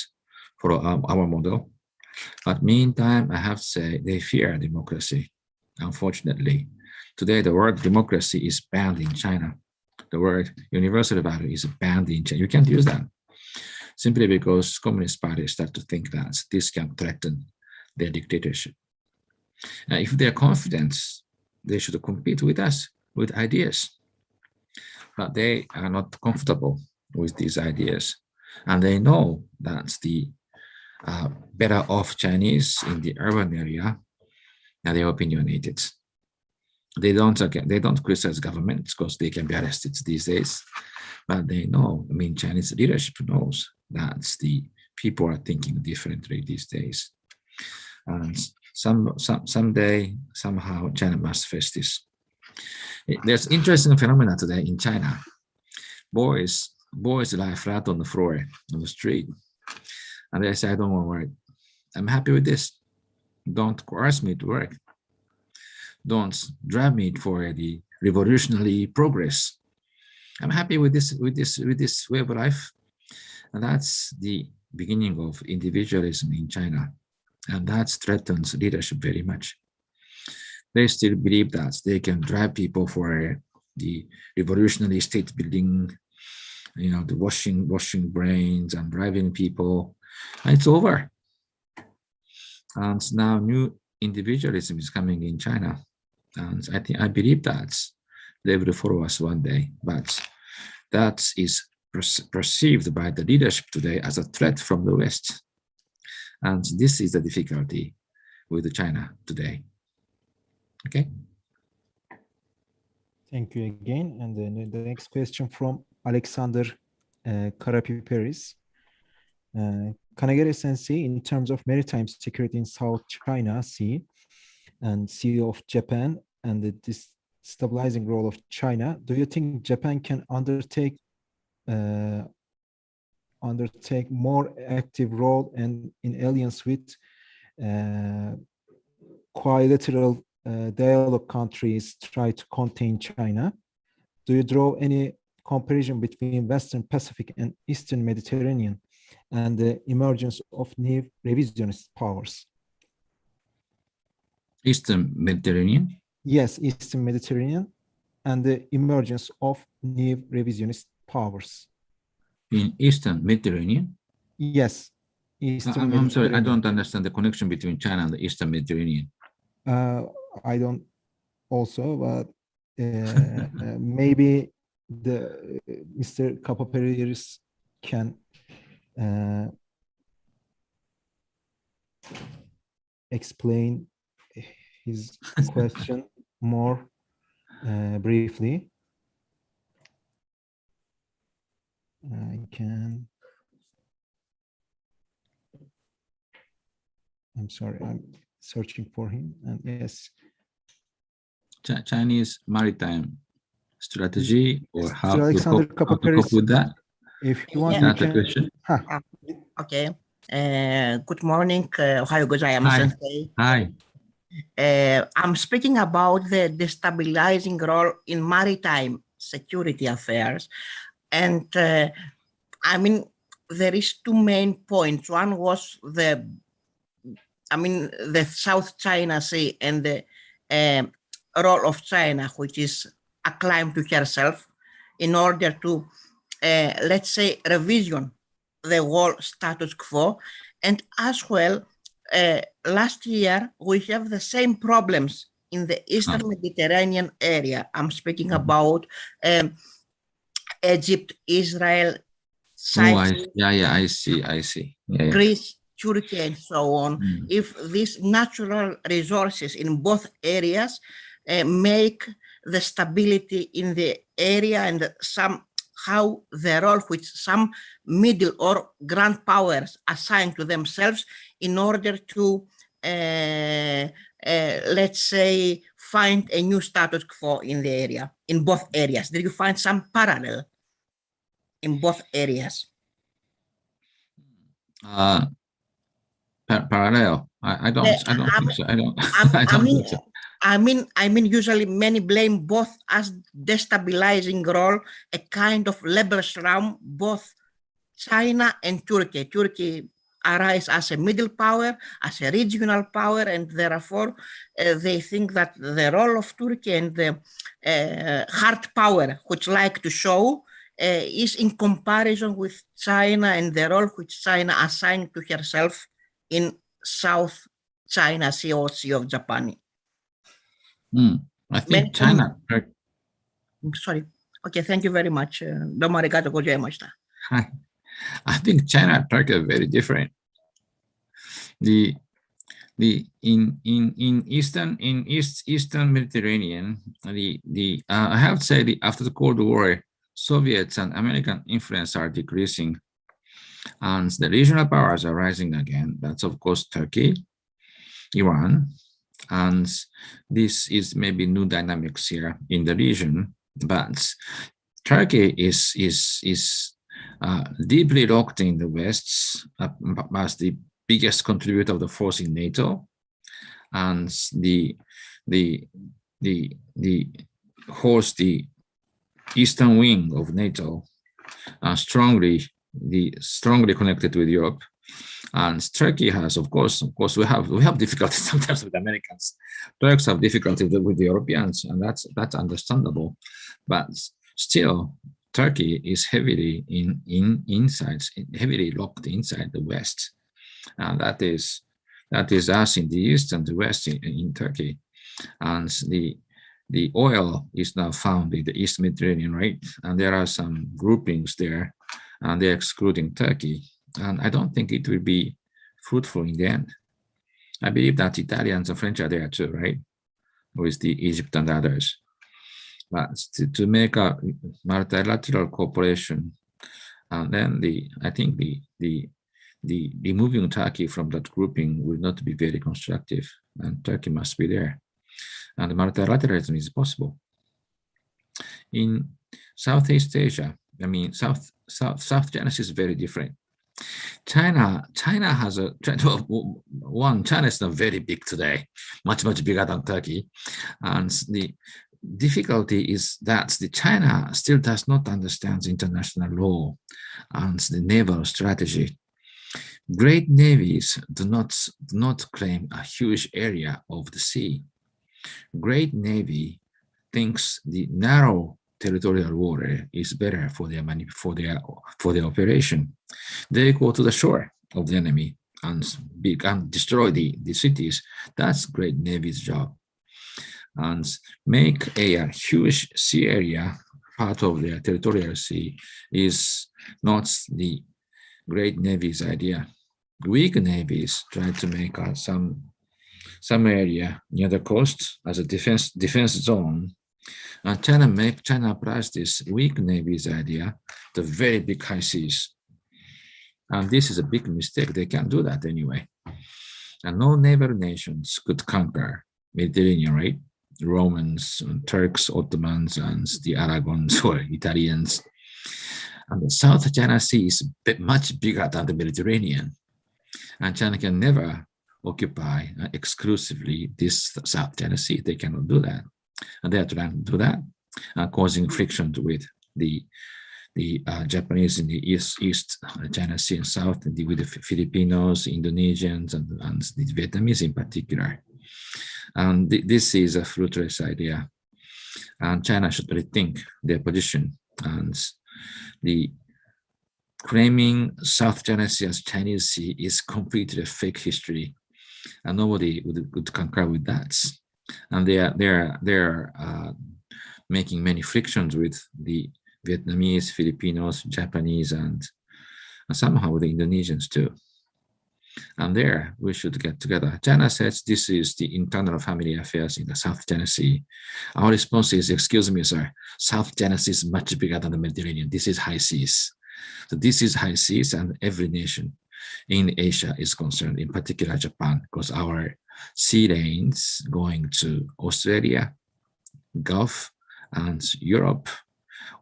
follow our model. But meantime, I have to say they fear democracy, unfortunately. Today, the word democracy is banned in China. The word universal value is banned in China. You can't use that simply because Communist parties start to think that this can threaten their dictatorship. If they're confident, they should compete with us with ideas. But they are not comfortable with these ideas. And they know that the better off Chinese in the urban area, and they're opinionated. They don't criticize government because they can be arrested these days, but they know, Chinese leadership knows that the people are thinking differently these days. And someday, somehow, China must face this. There's interesting phenomena today in China. Boys lie flat on the floor, on the street, and they say, I don't want to work. I'm happy with this. Don't coerce me to work. Don't drive me for the revolutionary progress. I'm happy with this way of life. And that's the beginning of individualism in China. And that threatens leadership very much. They still believe that they can drive people for the revolutionary state building, the washing brains and driving people. And it's over. And now new individualism is coming in China. And I believe that they will follow us one day, but that is perceived by the leadership today as a threat from the West. And this is the difficulty with China today. Okay. Thank you again. And then the next question from Alexander Karapiperis. Kanehara Sensei, in terms of maritime security in South China Sea and Sea of Japan and the destabilizing role of China, do you think Japan can undertake undertake more active role and in alliance with quadrilateral dialogue countries try to contain China? Do you draw any comparison between Western Pacific and Eastern Mediterranean and the emergence of new revisionist powers? Eastern Mediterranean? Yes, Eastern Mediterranean and the emergence of new revisionist powers. In Eastern Mediterranean? Yes, Eastern I'm sorry, I Mediterranean. don't understand the connection between China and the Eastern Mediterranean. I don't also, but maybe the Mr. Kapaperis can explain his question more briefly. I'm sorry, I'm searching for him. And yes, Chinese maritime strategy or how Mr. to Alexander cope Kapaperis, with that? if you want, Yeah. you That's the can. question. Huh. Okay. Good morning. Ohayo gozaimasu, Hi. sensei. Hi. I'm speaking about the destabilizing role in maritime security affairs. And I mean, there is two main points. One was the South China Sea and the role of China, which is acclaimed to herself in order to, let's say, revision the whole status quo. And as well, last year, we have the same problems in the Eastern Mediterranean area. I'm speaking about Egypt, Israel, Cyprus, I see. Yeah. Greece, Turkey, and so on. If these natural resources in both areas make the stability in the area and somehow the role which some middle or grand powers assign to themselves in order to, let's say, find a new status quo in the area, in both areas. Did you find some parallel in both areas? Parallel. I don't think so. I don't think so. I mean, usually many blame both as destabilizing role, a kind of Lebensraum, both China and Turkey. Turkey arise as a middle power, as a regional power, and therefore they think that the role of Turkey and the hard power, which like to show, is in comparison with China and the role which China assigned to herself in South China Sea or Sea of Japan. I think China. Sorry. Okay, thank you very much. Domo arigatou gozaimashita. Hi. I think China and Turkey are very different. In Eastern Mediterranean, I have to say after the Cold War, Soviets and American influence are decreasing, and the regional powers are rising again. That's of course Turkey, Iran, and this is maybe new dynamics here in the region. But Turkey is deeply locked in the West as the biggest contributor of the force in NATO, and the eastern wing of NATO, strongly connected with Europe. And Turkey has, of course, we have difficulties sometimes with Americans. Turks have difficulty with the Europeans, and that's understandable. But still, Turkey is heavily heavily locked inside the West, and that is us in the East and the West in Turkey. And the oil is now found in the East Mediterranean, right? And there are some groupings there, and they're excluding Turkey. And I don't think it will be fruitful in the end. I believe that Italians and French are there too, right? With the Egypt and others. But to make a multilateral cooperation, and then I think the removing Turkey from that grouping will not be very constructive, and Turkey must be there. And multilateralism is possible. In Southeast Asia, I mean, South China Sea is very different. China has a China is not very big today, much bigger than Turkey, and the difficulty is that the China still does not understand international law and the naval strategy. Great navies do not claim a huge area of the sea. Great navy thinks the narrow territorial water is better for their operation. They go to the shore of the enemy and destroy the cities. That's great navy's job. And make a huge sea area part of their territorial sea is not the great navy's idea. Weak navies try to make some area near the coast as a defense zone. And China applies this weak navy's idea to very big high seas. And this is a big mistake. They can't do that anyway. And no naval nations could conquer Mediterranean, right? Romans, Turks, Ottomans, and the Aragons or Italians. And the South China Sea is much bigger than the Mediterranean. And China can never occupy exclusively this South China Sea. They cannot do that. And they are trying to do that, causing frictions with the Japanese in the East China Sea and South, and with the Filipinos, Indonesians, and the Vietnamese in particular. And this is a fruitless idea. And China should rethink their position. And the claiming South China Sea as Chinese Sea is completely a fake history, and nobody would concur with that. And they are making many frictions with the Vietnamese, Filipinos, Japanese, and somehow with the Indonesians too. And there we should get together. China says this is the internal family affairs in the South China Sea. Our response is, excuse me, sir, South China Sea is much bigger than the Mediterranean. This is high seas. So this is high seas, and every nation in Asia is concerned, in particular Japan, because our sea lanes going to Australia, Gulf, and Europe,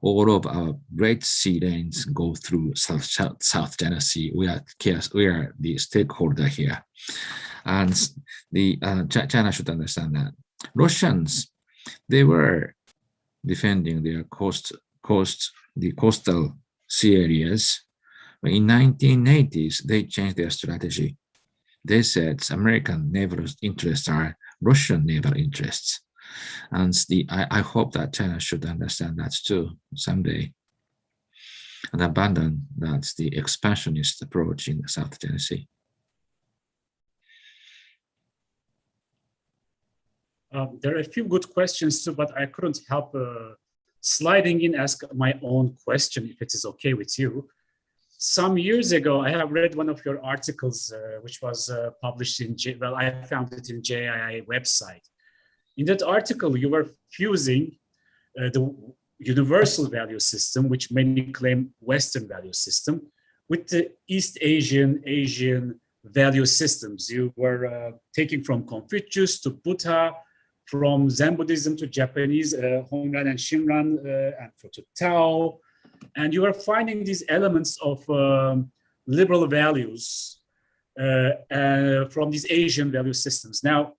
all of our great sea lanes go through South China Sea. We are the stakeholder here, and the China should understand that. Russians, they were defending their the coastal sea areas. But in 1980s, they changed their strategy. They said American naval interests are Russian naval interests. And I hope that China should understand that too someday and abandon that the expansionist approach in the South China Sea. There are a few good questions too, but I couldn't help sliding in, ask my own question, if it is okay with you. Some years ago, I have read one of your articles, which was published in, I found it in JII website. In that article, you were fusing the universal value system, which many claim Western value system, with the East Asian value systems. You were taking from Confucius to Buddha, from Zen Buddhism to Japanese Hongran and Shinran, and to Tao. And you are finding these elements of liberal values from these Asian value systems. Now,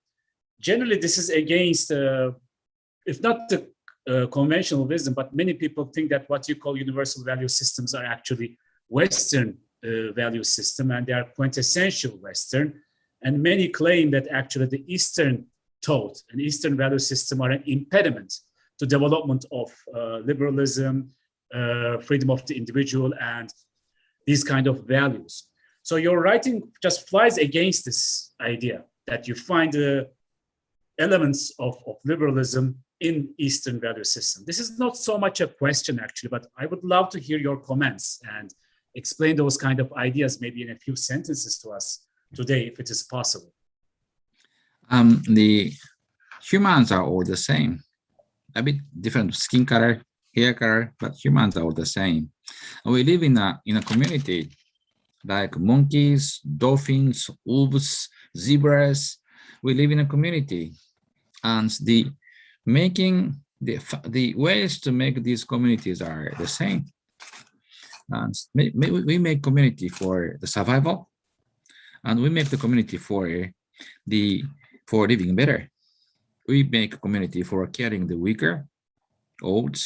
generally, this is against, if not the conventional wisdom, but many people think that what you call universal value systems are actually Western value system, and they are quintessential Western. And many claim that actually the Eastern thought and Eastern value system are an impediment to development of liberalism, freedom of the individual, and these kind of values. So your writing just flies against this idea that you find the elements of liberalism in Eastern value system. This is not so much a question actually, but I would love to hear your comments and explain those kind of ideas maybe in a few sentences to us today, if it is possible. The humans are all the same, a bit different skin color, hair color, but humans are all the same. We live in a community like monkeys, dolphins, wolves, zebras. We live in a community, and the ways to make these communities are the same. And we make community for the survival, and we make the community for living better. We make a community for caring the weaker, old,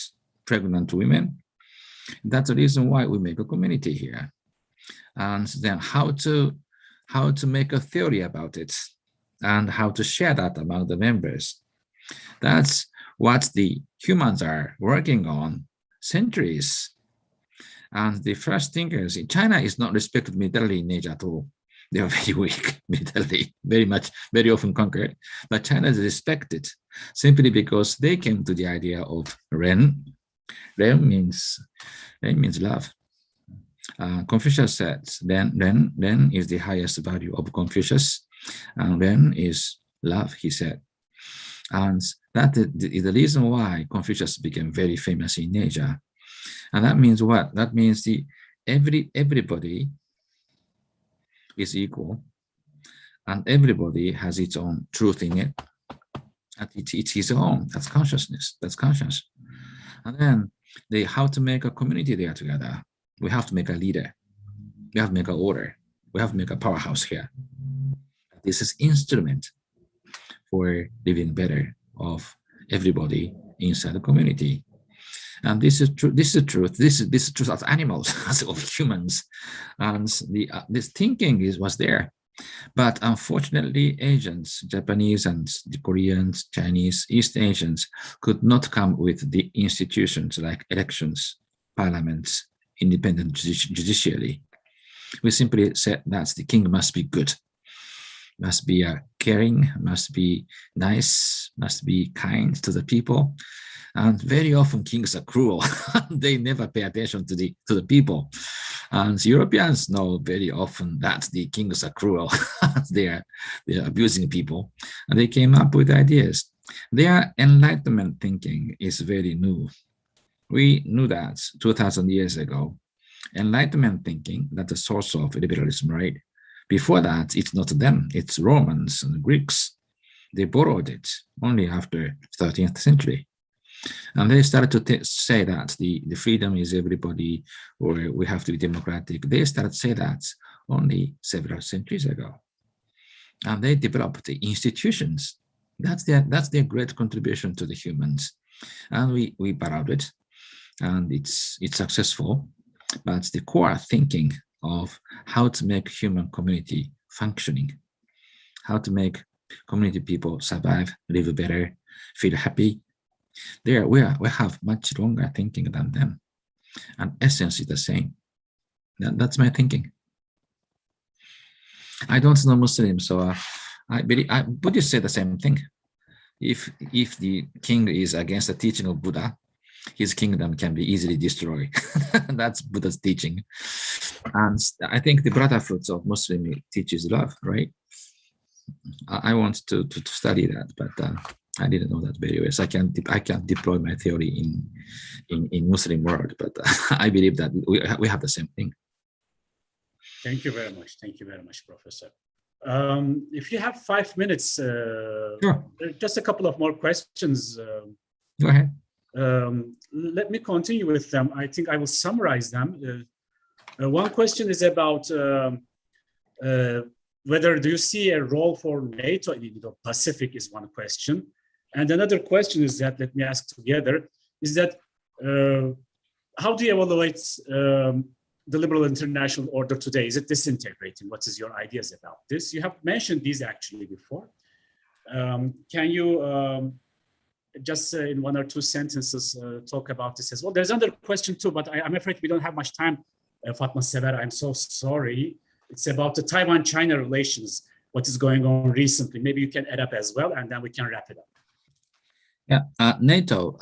pregnant women. That's the reason why we make a community here. And then how to make a theory about it and how to share that among the members. That's what the humans are working on centuries. And the first thinkers in China is not respected militarily in Asia at all. They are very weak militarily, very often conquered. But China is respected simply because they came to the idea of Ren. Ren means love. Confucius said, Ren is the highest value of Confucius, and Ren is love, he said. And that is the reason why Confucius became very famous in Asia. And that means what? That means everybody is equal, and everybody has its own truth in it. And it's his own. That's consciousness. That's conscious. And then how to make a community there together. We have to make a leader. We have to make an order. We have to make a powerhouse here. This is instrument for living better of everybody inside the community. And this is true. This is truth. This is truth as animals, as of humans. And this thinking was there. But unfortunately, Asians, Japanese and the Koreans, Chinese, East Asians could not come with the institutions like elections, parliaments, independent judiciary. We simply said that the king must be good, must be caring, must be nice, must be kind to the people. And very often kings are cruel. They never pay attention to the people. And Europeans know very often that the kings are cruel. they are abusing people. And they came up with ideas. Their Enlightenment thinking is very new. We knew that 2,000 years ago. Enlightenment thinking, that's the source of liberalism, right? Before that, it's not them, it's Romans and Greeks. They borrowed it only after 13th century. And they started to say that the freedom is everybody, or we have to be democratic. They started to say that only several centuries ago. And they developed the institutions. That's their great contribution to the humans. And we borrowed it, and it's successful. But the core thinking of how to make human community functioning, how to make community people survive, live better, feel happy, there we have much longer thinking than them, and essence is the same. That's my thinking. I don't know Muslims, so I believe Buddhists say the same thing. If the king is against the teaching of Buddha, his kingdom can be easily destroyed. That's Buddha's teaching. And I think the brotherhood of Muslim teaches love, right? I want to study that, but I didn't know that very well. So I can deploy my theory in Muslim world, but I believe that we have the same thing. Thank you very much. Thank you very much, Professor. If you have 5 minutes, Sure. Just a couple of more questions. Go ahead. Let me continue with them. I think I will summarize them. One question is about whether do you see a role for NATO in the Pacific is one question. And another question is that, let me ask together, is that how do you evaluate the liberal international order today? Is it disintegrating? What is your ideas about this? You have mentioned these actually before. Can you just in 1 or 2 sentences talk about this as well? There's another question too, but I'm afraid we don't have much time, Fatma Sever. I'm so sorry. It's about the Taiwan-China relations, what is going on recently. Maybe you can add up as well, and then we can wrap it up. Yeah, NATO,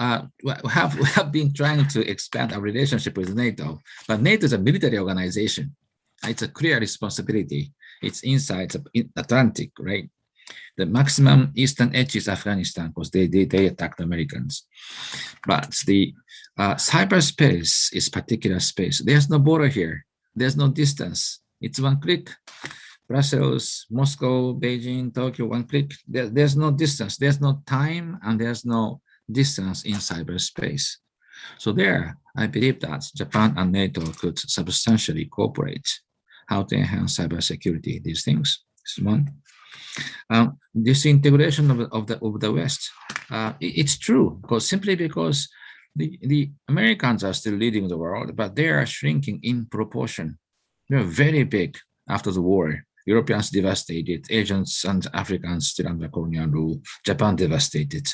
we have been trying to expand our relationship with NATO, but NATO is a military organization. It's a clear responsibility. It's inside the Atlantic, right? The maximum eastern edge is Afghanistan because they attacked Americans. But the cyberspace is particular space. There's no border here. There's no distance. It's one click. Brussels, Moscow, Beijing, Tokyo, one click. There's no distance. There's no time, and there's no distance in cyberspace. So there, I believe that Japan and NATO could substantially cooperate how to enhance cybersecurity, these things. This is one. This integration of the West, it's true, simply because the Americans are still leading the world, but they are shrinking in proportion. They're very big after the war. Europeans devastated, Asians and Africans still under colonial rule, Japan devastated.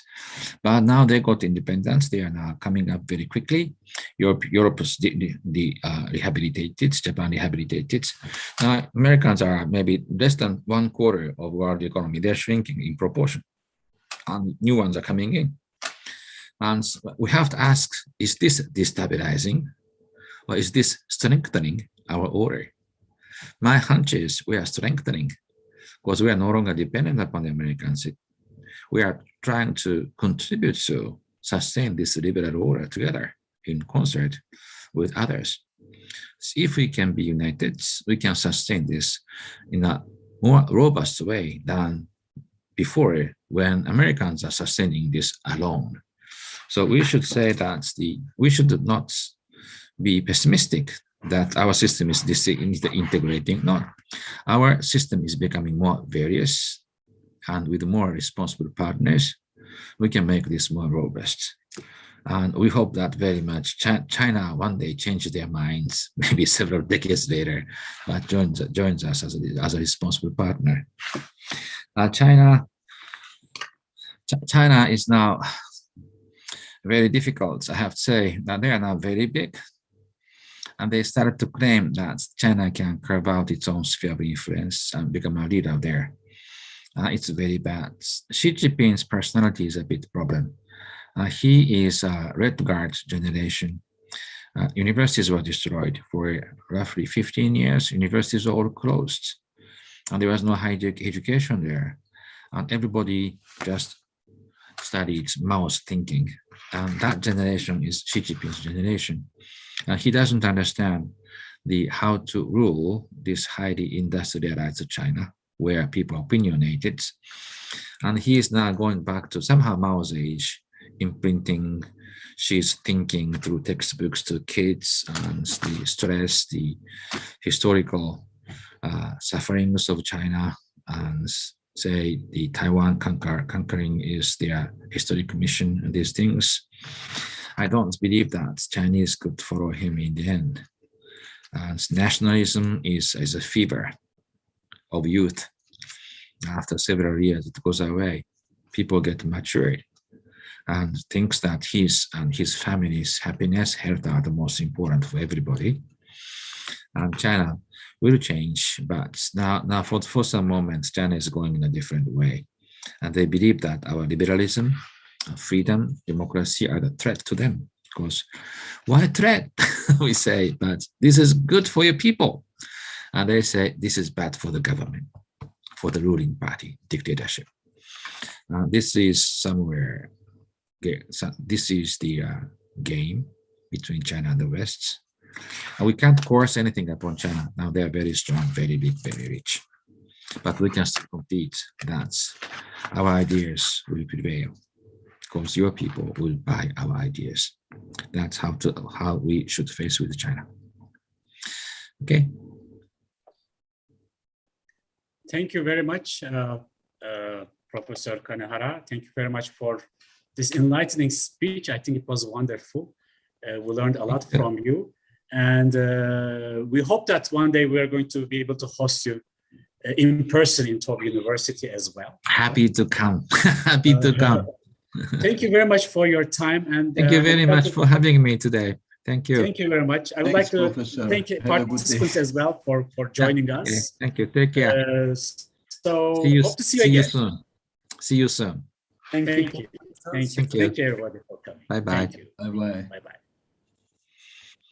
But now they got independence, they are now coming up very quickly. Europe is rehabilitated, Japan rehabilitated. Americans are maybe less than 1/4 of world economy, they're shrinking in proportion. And new ones are coming in. And we have to ask, is this destabilizing or is this strengthening our order? My hunch is we are strengthening because we are no longer dependent upon the Americans. We are trying to contribute to sustain this liberal order together in concert with others. So if we can be united, we can sustain this in a more robust way than before when Americans are sustaining this alone. So we should say that we should not be pessimistic that our system is integrating. No, our system is becoming more various, and with more responsible partners, we can make this more robust. And we hope that very much China one day changes their minds, maybe several decades later, but joins us as a responsible partner. China is now very difficult. I have to say that they are now very big. And they started to claim that China can carve out its own sphere of influence and become a leader there. It's very bad. Xi Jinping's personality is a bit problem. He is a Red Guard generation. Universities were destroyed for roughly 15 years. Universities were all closed. And there was no higher education there. And everybody just studied Mao's thinking. And that generation is Xi Jinping's generation. He doesn't understand how to rule this highly industrialized China, where people are opinionated. And he is now going back to somehow Mao's age, imprinting Xi's thinking through textbooks to kids, and the stress, the historical sufferings of China, and say the Taiwan conquering is their historic mission, and these things. I don't believe that Chinese could follow him in the end. Nationalism is a fever of youth. After several years, it goes away. People get matured and thinks that his and his family's happiness, health are the most important for everybody. And China will change, but now for some moments, China is going in a different way. And they believe that our liberalism, freedom, democracy are the threat to them. Because why threat? We say, but this is good for your people. And they say this is bad for the government, for the ruling party, dictatorship. This is somewhere, this is the game between China and the West. And we can't coerce anything upon China. Now they are very strong, very big, very rich. But we can still compete. That's our ideas will prevail. Because your people will buy our ideas. That's how we should face with China. Okay. Thank you very much, Professor Kanehara. Thank you very much for this enlightening speech. I think it was wonderful. We learned a lot from you. And we hope that one day we are going to be able to host you in person in Tokyo University as well. Happy to come. Happy to come. Thank you very much for your time. And thank you very much for having me today. Thank you. Thank you very much. I would like to thank participants as well for joining us. Thank you. Take care. So hope to see you again. Soon. See you soon. Thank you. Thank you. Thank you. Thank you, everybody, for coming. Bye-bye. Bye-bye.